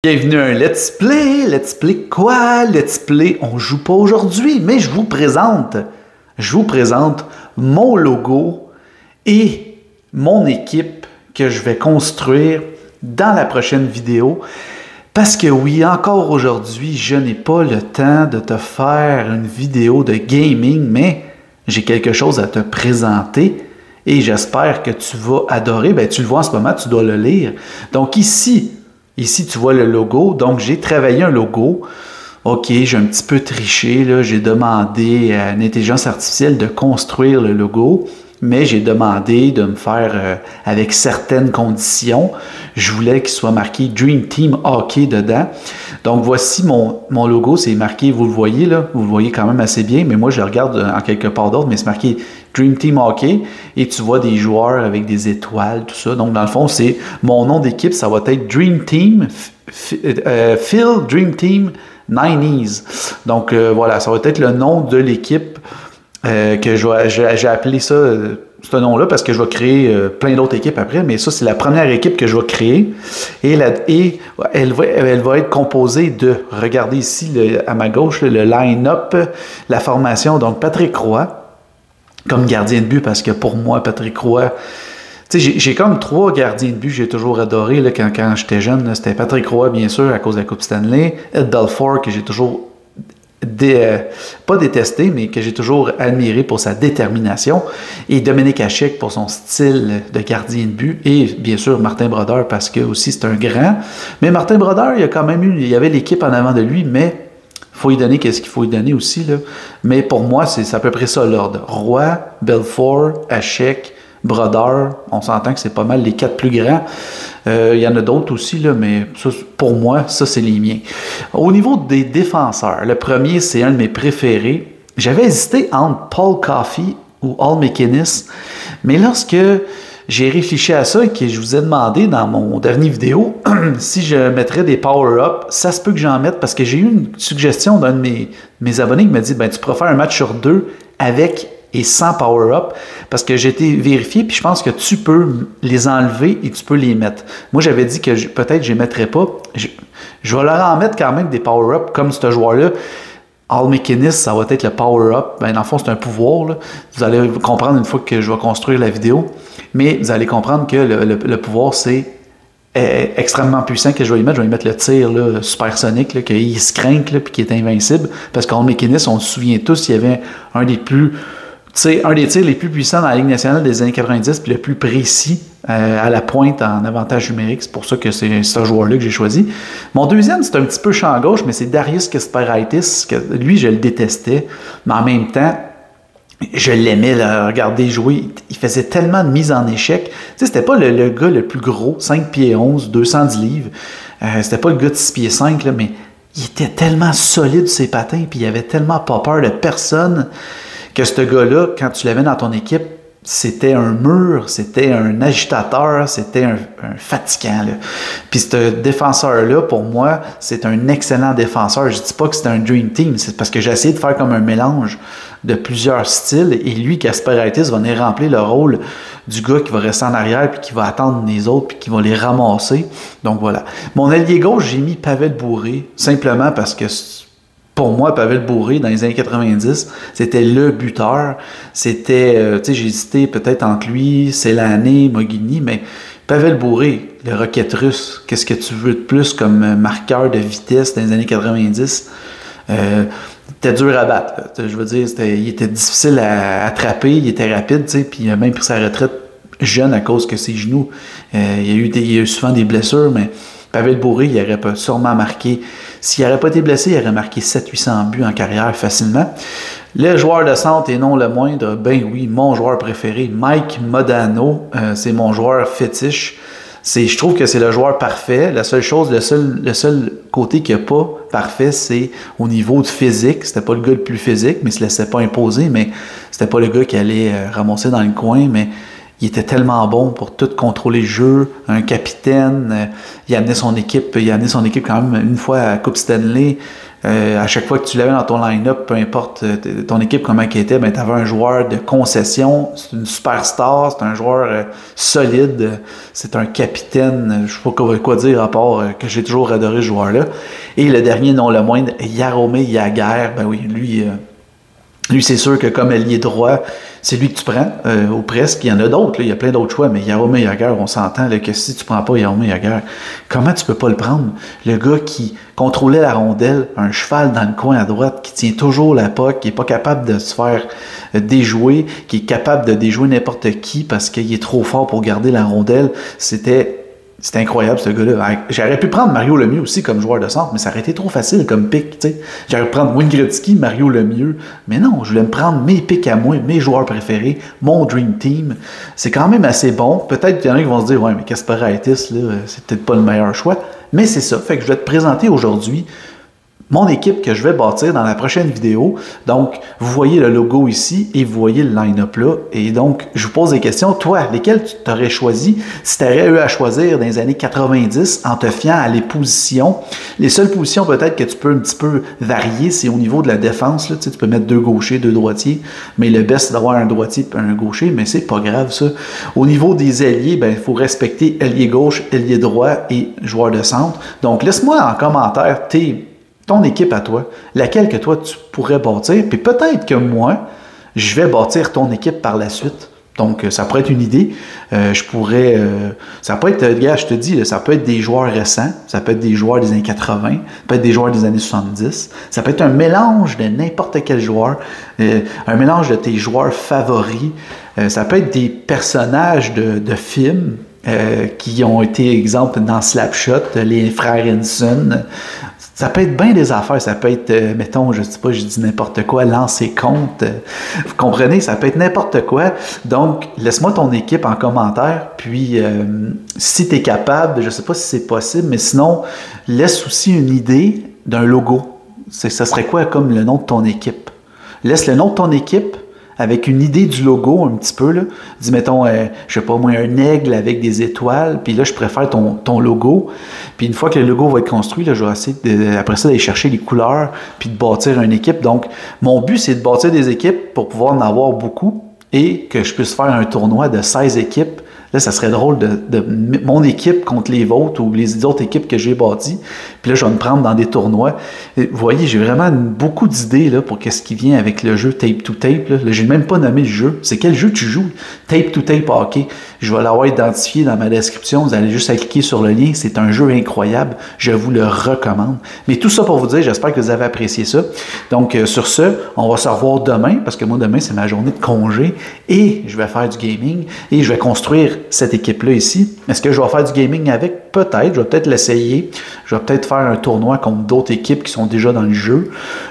Bienvenue à un Let's Play. Let's Play quoi? Let's Play, on joue pas aujourd'hui, mais je vous présente mon logo et mon équipe que je vais construire dans la prochaine vidéo. Parce que oui, encore aujourd'hui, je n'ai pas le temps de te faire une vidéo de gaming, mais j'ai quelque chose à te présenter et j'espère que tu vas adorer. Ben, tu le vois en ce moment, tu dois le lire. Donc ici, tu vois le logo. Donc, j'ai travaillé un logo. OK, j'ai un petit peu triché. J'ai demandé à une intelligence artificielle de construire le logo, mais j'ai demandé de me faire avec certaines conditions. Je voulais qu'il soit marqué Dream Team Hockey dedans. Donc, voici mon logo. C'est marqué, vous le voyez, là. Vous le voyez quand même assez bien, mais moi, je le regarde en quelque part d'autre, mais c'est marqué Dream Team Hockey. Et tu vois des joueurs avec des étoiles, tout ça. Donc, dans le fond, c'est mon nom d'équipe, ça va être Dream Team, Phil Dream Team 90s. Donc, voilà, ça va être le nom de l'équipe que j'ai appelé ça, ce nom-là, parce que je vais créer plein d'autres équipes après, mais ça, c'est la première équipe que je vais créer. Et elle va être composée de, regardez ici, à ma gauche, le line-up, la formation, donc Patrick Roy, comme gardien de but, parce que pour moi, Patrick Roy, tu sais, j'ai comme 3 gardiens de but que j'ai toujours adoré là, quand j'étais jeune. C'était Patrick Roy, bien sûr, à cause de la Coupe Stanley, Ed Belfour, que j'ai toujours pas détesté, mais que j'ai toujours admiré pour sa détermination, et Dominique Hachek pour son style de gardien de but, et bien sûr Martin Brodeur parce que aussi c'est un grand. Mais Martin Brodeur, il y avait l'équipe en avant de lui, mais il faut lui donner qu'est-ce qu'il faut lui donner aussi, là. Mais pour moi, c'est à peu près ça l'ordre. Roy, Belfour, Hachek, Brodeur, on s'entend que c'est pas mal les 4 plus grands. Il y en a d'autres aussi, là, mais ça, pour moi, ça, c'est les miens. Au niveau des défenseurs, le premier, c'est un de mes préférés. J'avais hésité entre Paul Coffey ou Al MacInnis, mais lorsque j'ai réfléchi à ça et que je vous ai demandé dans mon dernier vidéo si je mettrais des power-up, ça se peut que j'en mette parce que j'ai eu une suggestion d'un de mes abonnés qui m'a dit ben, tu pourras faire un match sur 2 avec et sans power-up, parce que j'ai été vérifié, puis je pense que tu peux les enlever et tu peux les mettre. Moi, j'avais dit que peut-être je ne les mettrais pas. Je vais leur en mettre quand même des power-up, comme ce joueur-là. Al MacInnis, ça va être le power-up. Ben, dans le fond, c'est un pouvoir, là. Vous allez comprendre une fois que je vais construire la vidéo. Mais vous allez comprendre que le pouvoir, c'est extrêmement puissant que je vais y mettre. Je vais y mettre le tir là, supersonique, qu'il se craint, puis qui est invincible. Parce qu'Al MacInnis, on se souvient tous, il y avait un des tirs les plus puissants dans la Ligue nationale des années 90, puis le plus précis à la pointe en avantage numérique. C'est pour ça que c'est ce joueur-là que j'ai choisi. Mon deuxième, c'est un petit peu champ gauche, mais c'est Darius Kasparaitis. Lui, je le détestais, mais en même temps, je l'aimais regarder jouer. Il faisait tellement de mises en échec. Tu sais, c'était pas le gars le plus gros, 5 pieds 11, 210 livres. C'était pas le gars de 6 pieds 5, là, mais il était tellement solide ses patins, puis il avait tellement pas peur de personne que ce gars-là, quand tu l'avais dans ton équipe, c'était un mur, c'était un agitateur, c'était un fatigant. Là. Puis ce défenseur-là, pour moi, c'est un excellent défenseur. Je dis pas que c'est un dream team, c'est parce que j'ai essayé de faire comme un mélange de plusieurs styles, et lui, Kasparaitis, va venir remplir le rôle du gars qui va rester en arrière, puis qui va attendre les autres, puis qui va les ramasser. Donc voilà. Mon allié gauche, j'ai mis Pavel Bure, simplement parce que pour moi, Pavel Bure, dans les années 90, c'était le buteur. C'était, tu sais, j'ai hésité peut-être entre lui, Célané, Mogini, mais Pavel Bure, le Rocket russe, qu'est-ce que tu veux de plus comme marqueur de vitesse dans les années 90? C'était dur à battre. Là. Je veux dire, il était difficile à attraper, il était rapide, tu sais, puis il a même pris sa retraite jeune à cause que ses genoux. Il y a eu souvent des blessures, mais Pavel Bure, il aurait sûrement marqué. S'il n'aurait pas été blessé, il aurait marqué 700-800 buts en carrière facilement. Le joueur de centre et non le moindre, ben oui, mon joueur préféré, Mike Modano, c'est mon joueur fétiche. Je trouve que c'est le joueur parfait. La seule chose, le seul côté qu'il n'y a pas parfait, c'est au niveau de physique. C'était pas le gars le plus physique, mais il se laissait pas imposer, mais c'était pas le gars qui allait ramasser dans le coin, mais il était tellement bon pour tout contrôler le jeu, un capitaine. Il a amené son équipe quand même une fois à la Coupe Stanley. À chaque fois que tu l'avais dans ton line-up, peu importe ton équipe comment elle était, ben, tu avais un joueur de concession, c'est une superstar, c'est un joueur solide, c'est un capitaine, je sais pas quoi dire à part que j'ai toujours adoré ce joueur-là. Et le dernier, non le moindre, Jaromir Jagr, ben oui, lui, c'est sûr que comme ailier droit, c'est lui que tu prends, ou presque. Il y en a d'autres, il y a plein d'autres choix, mais Jaromir Jagr, on s'entend là, que si tu prends pas Jaromir Jagr, comment tu peux pas le prendre? Le gars qui contrôlait la rondelle, un cheval dans le coin à droite, qui tient toujours la puck, qui est pas capable de se faire déjouer, qui est capable de déjouer n'importe qui parce qu'il est trop fort pour garder la rondelle, c'était incroyable, ce gars-là. J'aurais pu prendre Mario Lemieux aussi comme joueur de centre, mais ça aurait été trop facile comme pick, tu sais. J'aurais pu prendre Wayne Gretzky, Mario Lemieux. Mais non, je voulais me prendre mes picks à moi, mes joueurs préférés, mon Dream Team. C'est quand même assez bon. Peut-être qu'il y en a qui vont se dire, ouais, mais Kasparaitis, là, c'est peut-être pas le meilleur choix. Mais c'est ça. Fait que je vais te présenter aujourd'hui mon équipe que je vais bâtir dans la prochaine vidéo. Donc, vous voyez le logo ici et vous voyez le line-up là. Et donc, je vous pose des questions. Toi, lesquelles tu t'aurais choisi si tu aurais eu à choisir dans les années 90 en te fiant à les positions? Les seules positions peut-être que tu peux un petit peu varier, c'est au niveau de la défense. Là. Tu sais, tu peux mettre 2 gauchers, 2 droitiers, mais le best c'est d'avoir un droitier et un gaucher, mais c'est pas grave ça. Au niveau des ailiers, ben, il faut respecter ailier gauche, ailier droit et joueur de centre. Donc, laisse-moi en commentaire ton équipe à toi, laquelle que toi tu pourrais bâtir, puis peut-être que moi, je vais bâtir ton équipe par la suite. Donc, ça pourrait être une idée. Ça peut être, gars, je te dis, ça peut être des joueurs récents, ça peut être des joueurs des années 80, ça peut être des joueurs des années 70, ça peut être un mélange de n'importe quel joueur, un mélange de tes joueurs favoris, ça peut être des personnages de films, qui ont été, exemple, dans Slapshot, les frères Henson. Ça peut être bien des affaires, ça peut être, mettons, je sais pas, je dis n'importe quoi, lancer compte, vous comprenez, ça peut être n'importe quoi. Donc, laisse-moi ton équipe en commentaire, puis si tu es capable, je sais pas si c'est possible, mais sinon, laisse aussi une idée d'un logo. Ça serait quoi comme le nom de ton équipe? Laisse le nom de ton équipe avec une idée du logo un petit peu, là. Dis, mettons, je sais pas moi, un aigle avec des étoiles, puis là, je préfère ton logo. Puis une fois que le logo va être construit, là, je vais essayer, après ça, d'aller chercher les couleurs, puis de bâtir une équipe. Donc, mon but, c'est de bâtir des équipes pour pouvoir en avoir beaucoup et que je puisse faire un tournoi de 16 équipes. Là, ça serait drôle de mon équipe contre les vôtres ou les autres équipes que j'ai bâties. Puis là, je vais me prendre dans des tournois. Vous voyez, j'ai vraiment beaucoup d'idées là, pour ce qui vient avec le jeu Tape to Tape. Là, j'ai même pas nommé le jeu. C'est quel jeu tu joues? Tape to Tape hockey. Je vais l'avoir identifié dans ma description. Vous allez juste à cliquer sur le lien. C'est un jeu incroyable. Je vous le recommande. Mais tout ça pour vous dire, j'espère que vous avez apprécié ça. Donc, sur ce, on va se revoir demain, parce que moi, demain, c'est ma journée de congé. Et je vais faire du gaming. Et je vais construire cette équipe-là ici. Est-ce que je vais faire du gaming avec? Peut-être. Je vais peut-être l'essayer. Je vais peut-être faire un tournoi contre d'autres équipes qui sont déjà dans le jeu.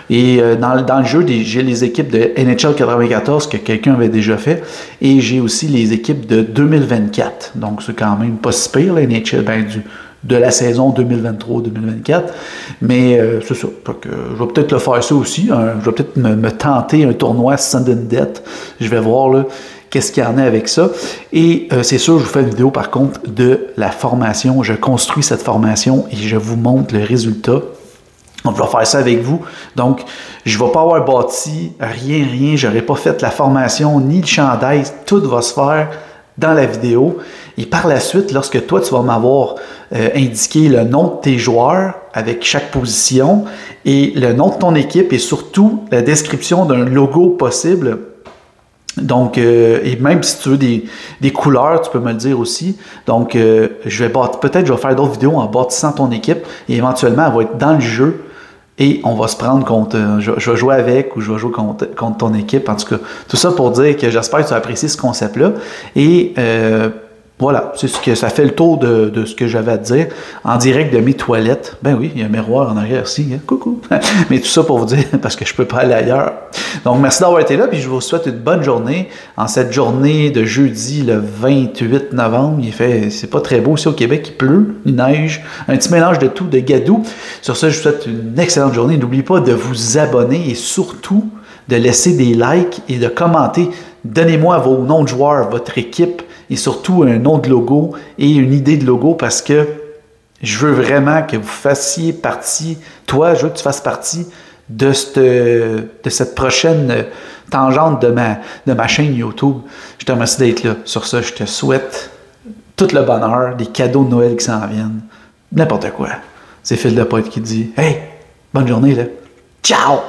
Et dans le jeu, j'ai les équipes de NHL 94 que quelqu'un avait déjà fait. Et j'ai aussi les équipes de 2024. Donc, c'est quand même pas si pire, la NHL, de la saison 2023-2024. Mais c'est ça. Donc, je vais peut-être le faire ça aussi. Je vais peut-être me tenter un tournoi Sudden Death. Je vais voir là qu'est-ce qu'il y en a avec ça. Et c'est sûr, je vous fais une vidéo par contre de la formation. Je construis cette formation et je vous montre le résultat. On va faire ça avec vous. Donc, je ne vais pas avoir bâti rien. Je n'aurai pas fait la formation ni le chandail. Tout va se faire dans la vidéo. Et par la suite, lorsque toi, tu vas m'avoir indiqué le nom de tes joueurs avec chaque position et le nom de ton équipe et surtout la description d'un logo possible. Donc, et même si tu veux des couleurs, tu peux me le dire aussi. Donc, peut-être je vais faire d'autres vidéos en bâtissant ton équipe et éventuellement, elle va être dans le jeu et on va se prendre contre, je vais jouer avec ou je vais jouer contre ton équipe. En tout cas, tout ça pour dire que j'espère que tu as apprécié ce concept-là. Et voilà, c'est ce que ça fait le tour de ce que j'avais à te dire en direct de mes toilettes. Ben oui, il y a un miroir en arrière aussi. Hein? Coucou! Mais tout ça pour vous dire, parce que je peux pas aller ailleurs. Donc, merci d'avoir été là, puis je vous souhaite une bonne journée. En cette journée de jeudi, le 28 novembre, c'est pas très beau ici au Québec, il pleut, il neige, un petit mélange de tout, de gadou. Sur ça, je vous souhaite une excellente journée. N'oubliez pas de vous abonner et surtout de laisser des likes et de commenter. Donnez-moi vos noms de joueurs, votre équipe, et surtout un nom de logo et une idée de logo parce que Je veux vraiment que vous fassiez partie, toi, je veux que tu fasses partie de cette prochaine tangente de ma chaîne YouTube. Je te remercie d'être là. Sur ça, je te souhaite tout le bonheur, des cadeaux de Noël qui s'en viennent, n'importe quoi. C'est Phil de Poète qui dit « Hey, bonne journée là. Ciao! »